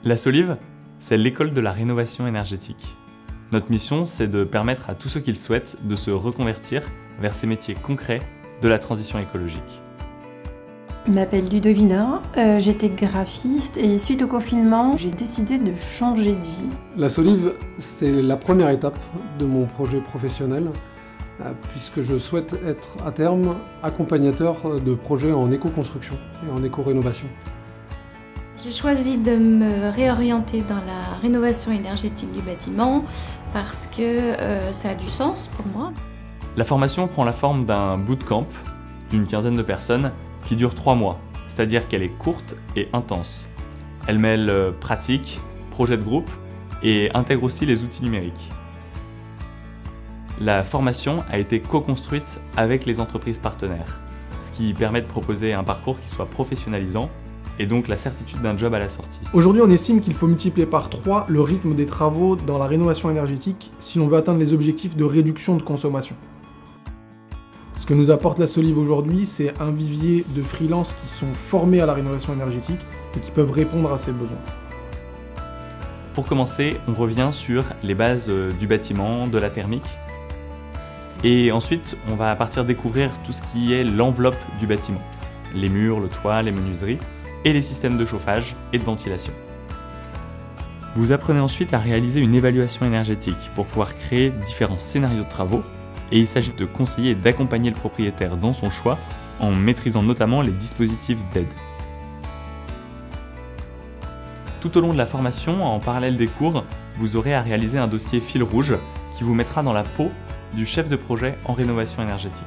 La Solive, c'est l'école de la rénovation énergétique. Notre mission, c'est de permettre à tous ceux qui le souhaitent de se reconvertir vers ces métiers concrets de la transition écologique. Je m'appelle Ludovina, j'étais graphiste et suite au confinement, j'ai décidé de changer de vie. La Solive, c'est la première étape de mon projet professionnel, puisque je souhaite être à terme accompagnateur de projets en éco-construction et en éco-rénovation. J'ai choisi de me réorienter dans la rénovation énergétique du bâtiment parce que ça a du sens pour moi. La formation prend la forme d'un bootcamp d'une quinzaine de personnes qui dure 3 mois, c'est-à-dire qu'elle est courte et intense. Elle mêle pratique, projet de groupe et intègre aussi les outils numériques. La formation a été co-construite avec les entreprises partenaires, ce qui permet de proposer un parcours qui soit professionnalisant et donc la certitude d'un job à la sortie. Aujourd'hui, on estime qu'il faut multiplier par 3 le rythme des travaux dans la rénovation énergétique si l'on veut atteindre les objectifs de réduction de consommation. Ce que nous apporte la Solive aujourd'hui, c'est un vivier de freelances qui sont formés à la rénovation énergétique et qui peuvent répondre à ces besoins. Pour commencer, on revient sur les bases du bâtiment, de la thermique. Et ensuite, on va partir découvrir tout ce qui est l'enveloppe du bâtiment. Les murs, le toit, les menuiseries et les systèmes de chauffage et de ventilation. Vous apprenez ensuite à réaliser une évaluation énergétique pour pouvoir créer différents scénarios de travaux. Et il s'agit de conseiller et d'accompagner le propriétaire dans son choix en maîtrisant notamment les dispositifs d'aide. Tout au long de la formation, en parallèle des cours, vous aurez à réaliser un dossier fil rouge qui vous mettra dans la peau du chef de projet en rénovation énergétique.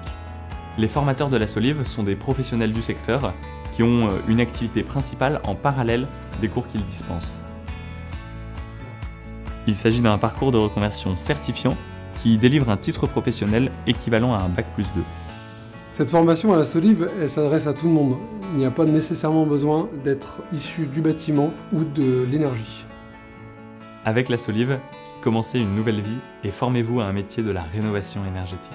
Les formateurs de la Solive sont des professionnels du secteur qui ont une activité principale en parallèle des cours qu'ils dispensent. Il s'agit d'un parcours de reconversion certifiant qui délivre un titre professionnel équivalent à un Bac+2. Cette formation à la Solive, elle s'adresse à tout le monde. Il n'y a pas nécessairement besoin d'être issu du bâtiment ou de l'énergie. Avec la Solive, commencez une nouvelle vie et formez-vous à un métier de la rénovation énergétique.